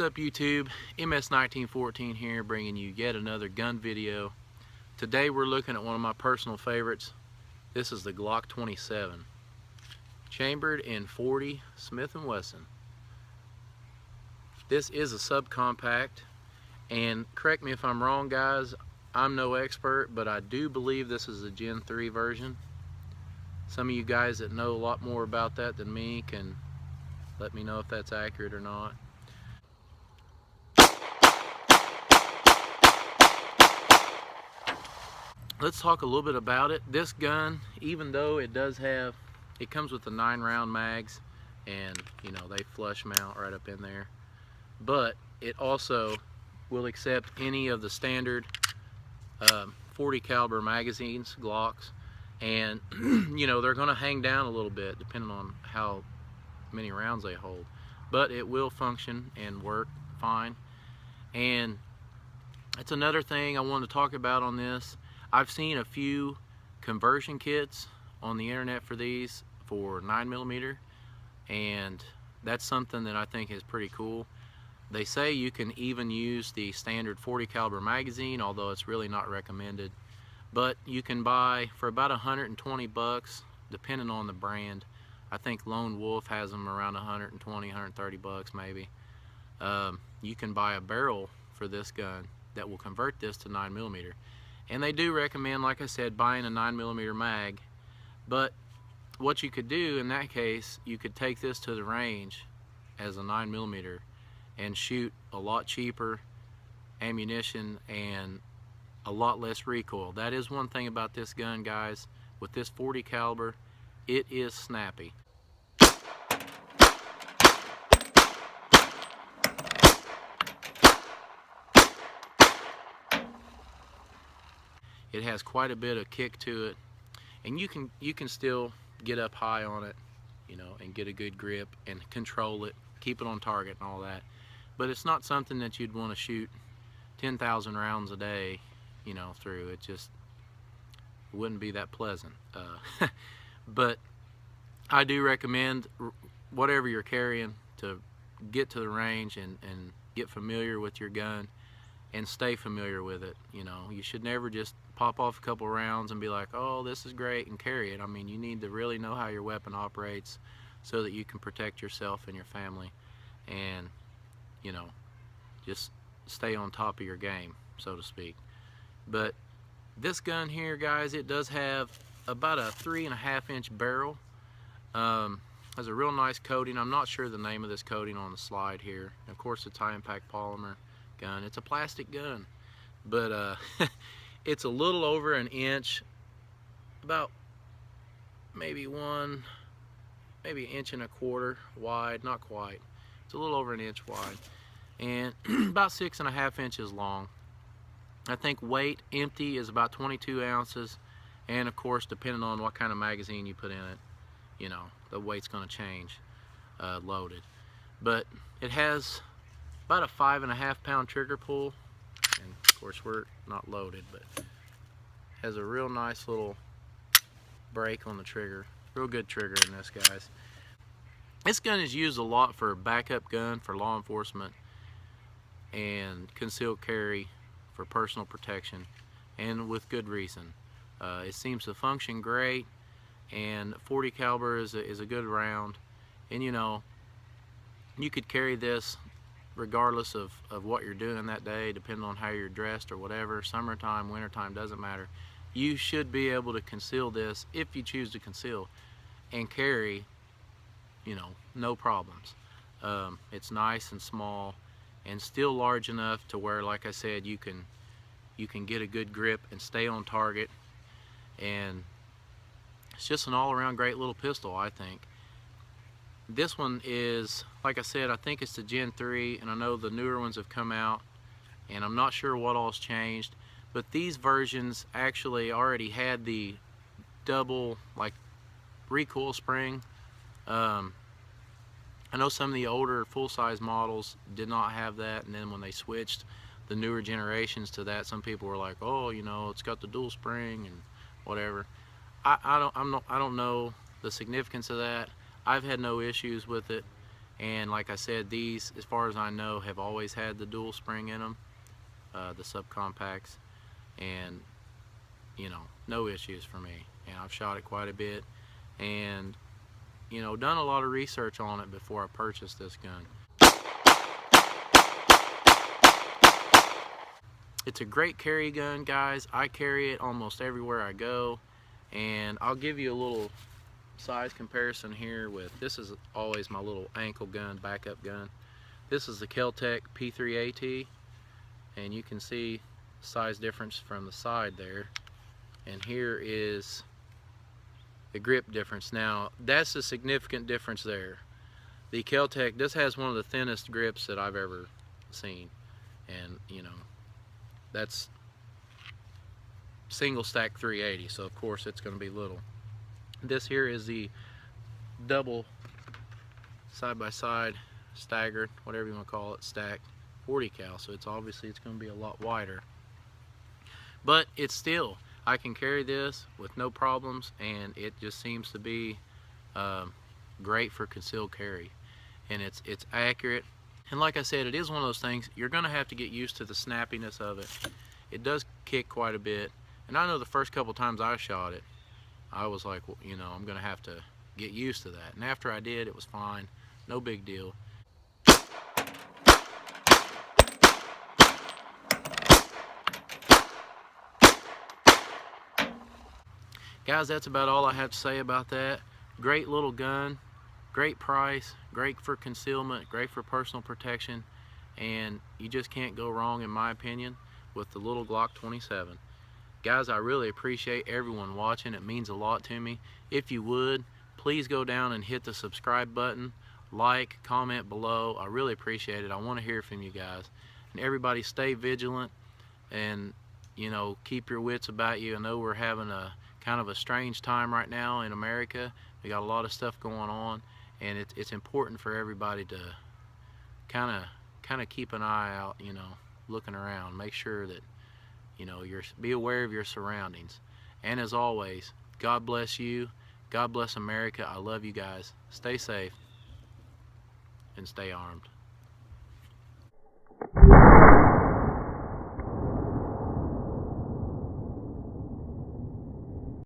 What's up YouTube? MS1914 here, bringing you yet another gun video. Today we're looking at one of my personal favorites. This is the Glock 27, chambered in 40 Smith & Wesson. This is a subcompact, and correct me if I'm wrong guys, I'm no expert, but I do believe this is a Gen 3 version. Some of you guys that know a lot more about that than me can let me know if that's accurate or not. Let's talk a little bit about it. This gun, even though it comes with the 9-round mags, and you know, they flush mount right up in there, but it also will accept any of the standard 40 caliber magazines, Glocks, and you know, they're going to hang down a little bit depending on how many rounds they hold, but it will function and work fine. And that's another thing I wanted to talk about on this. I've seen a few conversion kits on the internet for these for 9mm, and that's something that I think is pretty cool. They say you can even use the standard 40 caliber magazine, although it's really not recommended, but you can buy for about 120 bucks depending on the brand. I think Lone Wolf has them around 120, 130 bucks maybe. You can buy a barrel for this gun that will convert this to 9mm. And they do recommend, like I said, buying a 9mm mag. But what you could do in that case, you could take this to the range as a 9mm and shoot a lot cheaper ammunition and a lot less recoil. That is one thing about this gun, guys. With this 40 caliber, it is snappy. It has quite a bit of kick to it, and you can still get up high on it, you know, and get a good grip and control it, keep it on target and all that. But it's not something that you'd want to shoot 10,000 rounds a day, you know, through. It just wouldn't be that pleasant. But I do recommend, whatever you're carrying, to get to the range and get familiar with your gun and stay familiar with it. You know, you should never just pop off a couple rounds and be like, oh, this is great, and carry it. I mean, you need to really know how your weapon operates so that you can protect yourself and your family, and you know, just stay on top of your game, so to speak. But this gun here, guys, it does have about a 3.5-inch barrel. Has a real nice coating. I'm not sure the name of this coating on the slide here. Of course, it's high impact polymer gun. It's a plastic gun, but it's a little over an inch, about maybe an inch and a quarter wide, not quite. It's a little over an inch wide, and about 6.5 inches long. I think weight empty is about 22 ounces, and of course, depending on what kind of magazine you put in it, you know, the weight's going to change loaded. But it has about a 5.5 pound trigger pull, and of course we're not loaded, but has a real nice little break on the trigger. Real good trigger in this, guys. This gun is used a lot for backup gun for law enforcement and concealed carry for personal protection, and with good reason. It seems to function great, and 40 caliber is a good round, and you know, you could carry this regardless of what you're doing that day, depending on how you're dressed or whatever. Summertime, wintertime, doesn't matter. You should be able to conceal this, if you choose to conceal, and carry, you know, no problems. It's nice and small and still large enough to where, like I said, you can get a good grip and stay on target, and it's just an all-around great little pistol, I think. This one is, like I said, I think it's the Gen 3, and I know the newer ones have come out, and I'm not sure what all's changed, but these versions actually already had the double, like, recoil spring. I know some of the older full-size models did not have that, and then when they switched the newer generations to that, some people were like, oh, you know, it's got the dual spring and whatever. I don't know the significance of that. I've had no issues with it, And like I said, these, as far as I know, have always had the dual spring in them, the subcompacts, and you know, no issues for me. And I've shot it quite a bit, and you know, done a lot of research on it before I purchased this gun. It's a great carry gun, guys. I carry it almost everywhere I go, and I'll give you a little size comparison here with, this is always my little ankle gun, backup gun. This is the kel-tec P3AT, and you can see size difference from the side there, and here is the grip difference. Now that's a significant difference there. The kel-tec, this has one of the thinnest grips that I've ever seen, and you know, that's single stack 380, so of course it's going to be little. This here is the double side by side staggered, whatever you want to call it, stacked 40 cal, so it's obviously it's going to be a lot wider, but it's still, I can carry this with no problems, and it just seems to be great for concealed carry, and it's accurate. And like I said, it is one of those things you're going to have to get used to the snappiness of it. It does kick quite a bit, and I know the first couple times I shot it, I was like, well, you know, I'm going to have to get used to that. And after I did, it was fine, no big deal. Guys, that's about all I have to say about that. Great little gun, great price, great for concealment, great for personal protection, and you just can't go wrong, in my opinion, with the little Glock 27. Guys, I really appreciate everyone watching. It means a lot to me. If you would, please go down and hit the subscribe button, like, comment below. I really appreciate it. I want to hear from you guys. And everybody stay vigilant, and you know, keep your wits about you. I know we're having a kind of a strange time right now in America. We got a lot of stuff going on, and it's important for everybody to kind of keep an eye out, you know, looking around, make sure that, you know, be aware of your surroundings. And as always, God bless you, God bless America. I love you guys. Stay safe and stay armed.